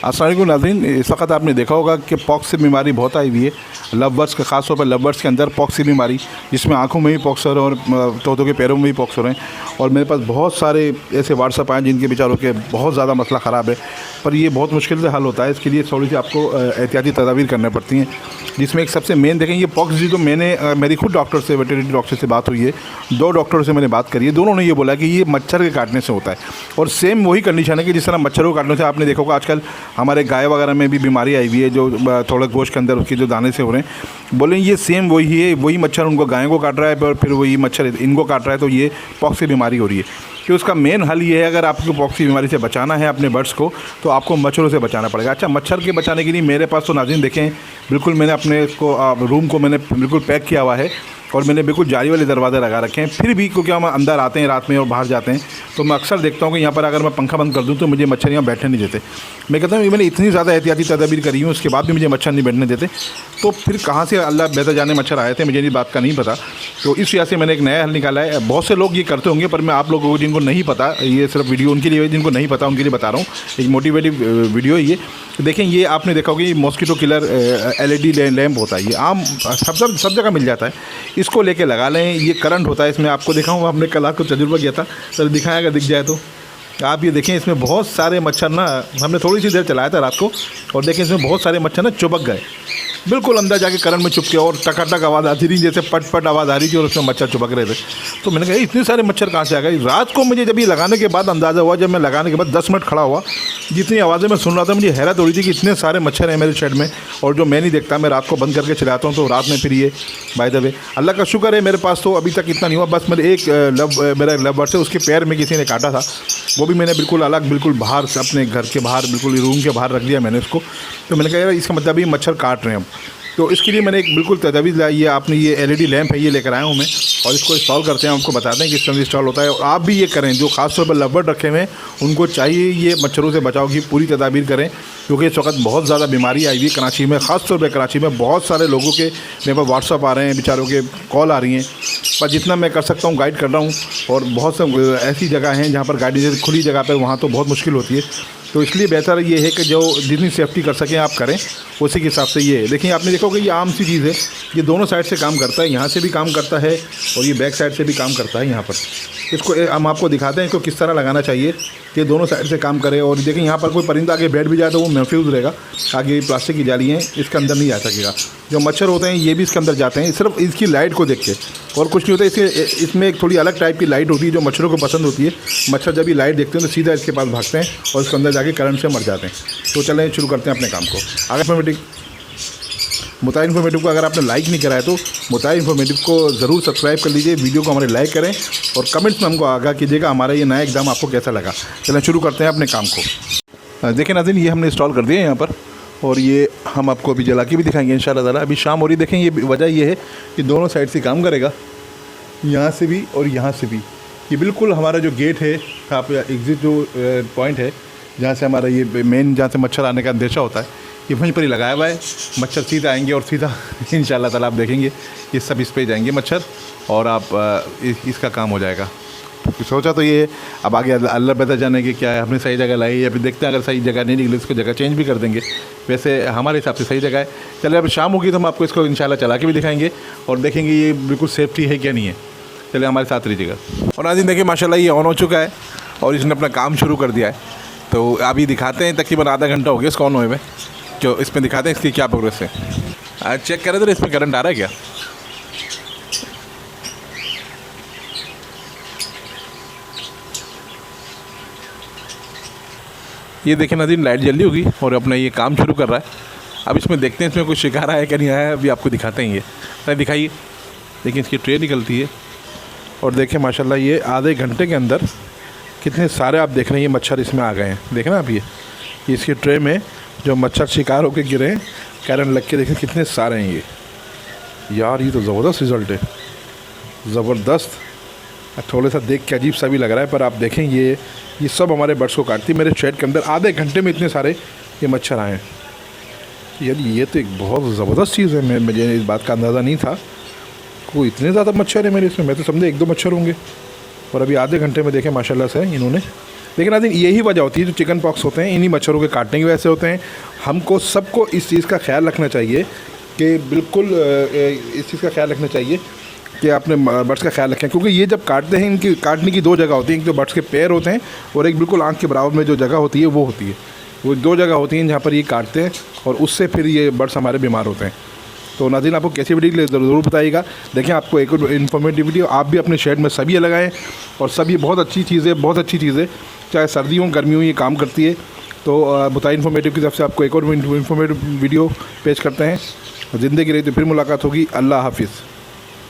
अस्सलाम वालेकुम नाज़रीन, इस वक्त आपने देखा होगा कि पॉक्स से बीमारी बहुत आई हुई है। लव के ख़ास तौर पर लव के अंदर पॉक्स की बीमारी, जिसमें आंखों में भी पॉक्स हो रहे हैं और तोतों के पैरों में भी पॉक्स हो रहे हैं। और मेरे पास बहुत सारे ऐसे व्हाट्सअप आए जिनके बेचारों के बहुत ज़्यादा मसला ख़राब है, पर ये बहुत मुश्किल से हल होता है। इसके लिए थोड़ी सी आपको एहतियाती तदाबीर करनी पड़ती हैं, जिसमें एक सबसे मेन देखें ये पॉक्स जी, तो मैंने मेरी खुद डॉक्टर से, वेटरनरी डॉक्टर से बात हुई है, 2 डॉक्टरों से मैंने बात करी है। दोनों ने ये बोला कि ये मच्छर के काटने से होता है। और सेम वही कंडीशन है कि जिस तरह मच्छरों को काटने से आपने देखा होगा आजकल हमारे गाय वगैरह में भी बीमारी आई हुई है, जो थोड़ा गोश्त के अंदर उसके जो दाने से हो रहे हैं। बोले ये सेम वही है, वही मच्छर उनको गायों को काट रहा है और फिर वही मच्छर इनको काट रहा है, तो ये पॉक्स की बीमारी हो रही है। कि उसका मेन हल ये है, अगर आपको पॉक्स की बीमारी से बचाना है अपने बर्ड्स को, तो आपको मच्छरों से बचाना पड़ेगा। अच्छा, मच्छर के बचाने के लिए मेरे पास तो नाज़रीन देखें, बिल्कुल मैंने अपने को रूम को मैंने बिल्कुल पैक किया हुआ है और मैंने बिल्कुल जाली वाले दरवाजे लगा रखे हैं। फिर भी क्योंकि हम अंदर आते हैं रात में और बाहर जाते हैं, तो मैं अक्सर देखता हूँ कि यहाँ पर अगर मैं पंखा बंद कर दूँ तो मुझे मच्छर यहाँ बैठने नहीं देते। मैं कहता हूँ मैंने इतनी ज़्यादा एहतियाती तदबीर करी हूँ, उसके बाद भी मुझे मच्छर नहीं बैठने देते। तो फिर कहाँ से अल्लाह बेहतर जाने मच्छर आए थे, मुझे इस बात का नहीं पता। तो इस वजह से मैंने एक नया हल निकाला है। बहुत से लोग ये करते होंगे, पर मैं आप लोगों को जिनको नहीं पता, ये सिर्फ वीडियो उनके लिए, जिनको नहीं पता उनके लिए बता रहा हूँ। एक मोटिवेटिव वीडियो है ये। देखें, ये आपने देखा होगा, ये मॉस्किटो किलर LED लैंप होता है। ये आम सब जगह मिल जाता है। इसको लेके लगा लें। ये करंट होता है इसमें, आपको दिखाऊँ, आपने कल आपको तजुर्बा किया था, चलो दिखाएं अगर दिख जाए तो। आप ये देखें, इसमें बहुत सारे मच्छर ना, हमने थोड़ी सी देर चलाया था रात को, और देखें इसमें बहुत सारे मच्छर ना चुपक गए बिल्कुल अंदर जाके करंट में चुपके, और टकाटक आवाज़ आती रही, जैसे पट पट आवाज़ आ रही थी और उसमें मच्छर चुपक रहे थे। तो मैंने कहा इतने सारे मच्छर कहाँ से आ गए। रात को मुझे जब ये लगाने के बाद अंदाज़ा हुआ, जब मैं लगाने के बाद 10 मिनट खड़ा हुआ, जितनी आवाज़ें मैं सुन रहा था मुझे हैरत हो रही थी कि इतने सारे मच्छर हैं मेरे शेड में, और जो मैं नहीं देखता, मैं रात को बंद करके चलाता हूँ तो रात में फिर ये बाय द वे अल्लाह का शुक्र है मेरे पास तो अभी तक इतना नहीं हुआ। बस मेरे एक मेरा लव बर्ड से उसके पैर में किसी ने काटा था, वो भी मैंने बिल्कुल अलग, बिल्कुल बाहर से अपने घर के बाहर, बिल्कुल रूम के बाहर रख दिया मैंने उसको। तो मैंने कहा यार इसका मतलब ये मच्छर काट रहे हैं अब। तो इसके लिए मैंने एक बिल्कुल तजवीज़ लाई है। आपने ये LED लैंप है, ये लेकर आया हूँ मैं, और इसको इंस्टॉल करते हैं, आपको बताते हैं किस तरह इंस्टॉल होता है। और आप भी ये करें, जो खासतौर पर लव बर्ड रखे हुए हैं उनको चाहिए ये मच्छरों से बचाव की पूरी तदाबीर करें, क्योंकि इस वक्त बहुत ज़्यादा बीमारी आई हुई है कराची में। ख़ासतौर पर कराची में बहुत सारे लोगों के मेरे पास व्हाट्सअप आ रहे हैं, बेचारों के कॉल आ रही हैं, पर जितना मैं कर सकता हूँ गाइड कर रहा हूँ। और बहुत से ऐसी जगह हैं जहाँ पर गाइड, जैसे खुली जगह पर, वहाँ तो बहुत मुश्किल होती है। तो इसलिए बेहतर ये है कि जो जितनी सेफ्टी कर सकें आप करें, उसी के हिसाब से ये है। देखिए, आपने देखा होगा ये आम सी चीज़ है, ये दोनों साइड से काम करता है, यहाँ से भी काम करता है और ये बैक साइड से भी काम करता है। यहाँ पर इसको हम आपको दिखाते हैं इसको किस तरह लगाना चाहिए कि दोनों साइड से काम करे। और देखिए, यहाँ पर कोई परिंदा आगे बैठ भी जाए तो वो महफूज रहेगा। आगे प्लास्टिक की जाली हैं, इसके अंदर नहीं जा सकेगा। जो मच्छर होते हैं ये भी इसके अंदर जाते हैं, सिर्फ इसकी लाइट को देख के, और कुछ नहीं होता। इसमें एक थोड़ी अलग टाइप की लाइट होती है जो मच्छरों को पसंद होती है। मच्छर जब ये लाइट देखते हैं तो सीधा इसके पास भागते हैं और इसके अंदर जाके करंट से मर जाते हैं। तो चलें शुरू करते हैं अपने काम को। अगर इन्फॉर्मेटिव मुताबिक इन्फॉर्मेटिव को अगर आपने लाइक नहीं करा है तो मुताबिक इन्फॉर्मेटिव को ज़रूर सब्सक्राइब कर लीजिए, वीडियो को हमारे लाइक करें और कमेंट्स में हमको आगाह कीजिएगा हमारा ये नया एकदम आपको कैसा लगा। चलें शुरू करते हैं अपने काम को। देखें नाज़रीन, ये हमने इंस्टॉल कर दिया है यहाँ पर, और ये हम आपको अभी जला के भी दिखाएंगे इंशाल्लाह ताला। अभी शाम हो रही, देखें ये वजह ये है कि दोनों साइड से काम करेगा, यहाँ से भी और यहाँ से भी। ये बिल्कुल हमारा जो गेट है, आप एग्ज़िट जो पॉइंट है जहाँ से हमारा ये मेन, जहाँ से मच्छर आने का अंदेशा होता है, ये वहीं पर ही लगाया हुआ है। मच्छर सीधा आएंगे और सीधा इंशाल्लाह ताला आप देखेंगे ये सब इस पे जाएंगे मच्छर, और आप इसका काम हो जाएगा। सोचा तो ये अब आगे अल्लाह बेहतर जाने की क्या है, हमने सही जगह लाई है। अभी देखते हैं, अगर सही जगह नहीं निकली इसको जगह चेंज भी कर देंगे। वैसे हमारे हिसाब से सही जगह है। चलिए, अब शाम होगी तो हम आपको इसको इंशाल्लाह चला के भी दिखाएंगे और देखेंगे ये बिल्कुल सेफ्टी है क्या नहीं है। चलिए हमारे साथ रहिएगा। और आज देखिए माशाल्लाह ये ऑन हो चुका है और इसने अपना काम शुरू कर दिया है। तो अभी दिखाते हैं, तकरीबन आधा घंटा हो गया इसको ऑन हुए में, जो इसमें दिखाते हैं इसकी क्या प्रोग्रेस है। आज चेक करें तो इसमें करंट आ रहा है क्या। ये देखिए नाज़रीन, लाइट जल्दी होगी और अपना ये काम शुरू कर रहा है। अब इसमें देखते हैं इसमें कुछ शिकार आया क्या नहीं आया, अभी आपको दिखाते हैं। ये नहीं दिखाइए, देखिए इसकी ट्रे निकलती है और देखें माशाल्लाह ये आधे घंटे के अंदर कितने सारे आप देख रहे हैं ये मच्छर इसमें आ गए हैं। देखें ना आप, ये इसकी ट्रे में जो मच्छर शिकार होकर गिरे हैं, कैरन लग के, देखें कितने सारे हैं ये। यार ये तो ज़बरदस्त रिज़ल्ट है, ज़बरदस्त। थोड़ा सा देख के अजीब सा भी लग रहा है, पर आप देखें ये सब हमारे बर्ड्स को काटती है। मेरे शेड के अंदर आधे घंटे में इतने सारे ये मच्छर आए हैं। यार ये तो एक बहुत ज़बरदस्त चीज़ है। मुझे इस बात का अंदाज़ा नहीं था कोई इतने ज़्यादा मच्छर है मेरे इसमें। मैं तो समझे 1-2 मच्छर होंगे, और अभी आधे घंटे में देखें माशाल्लाह से इन्होंने लेकिन नाज़रीन यही वजह होती है जो चिकन पॉक्स होते हैं, इन्हीं मच्छरों के काटने की वजह से होते हैं। हमको सबको इस चीज़ का ख्याल रखना चाहिए कि बिल्कुल इस चीज़ का ख्याल रखना चाहिए कि आपने बर्ड्स का ख्याल रखें, क्योंकि ये जब काटते हैं इनकी काटने की दो जगह होती हैं। एक जो बर्ड्स के पैर होते हैं और एक बिल्कुल आँख के बराबर में जो जगह होती है वो होती है। वो दो जगह होती हैं जहाँ पर ये काटते हैं और उससे फिर ये बर्ड्स हमारे बीमार होते हैं। तो नाज़रीन आपको कैसी वीडियो के लिए ज़रूर बताइएगा। देखें आपको एक इन्फॉर्मेटिव वीडियो आप भी अपने शेड में सभी लगाएं और सब ये बहुत अच्छी चीज़ है, बहुत अच्छी चीज़ है। चाहे सर्दी हो गर्मी हो ये काम करती है। तो बताइए इन्फॉर्मेटिव की तरफ से आपको एक और इन्फॉर्मेटिव वीडियो पेश करते हैं। ज़िंदगी रही तो फिर मुलाकात होगी। अल्लाह हाफिज़।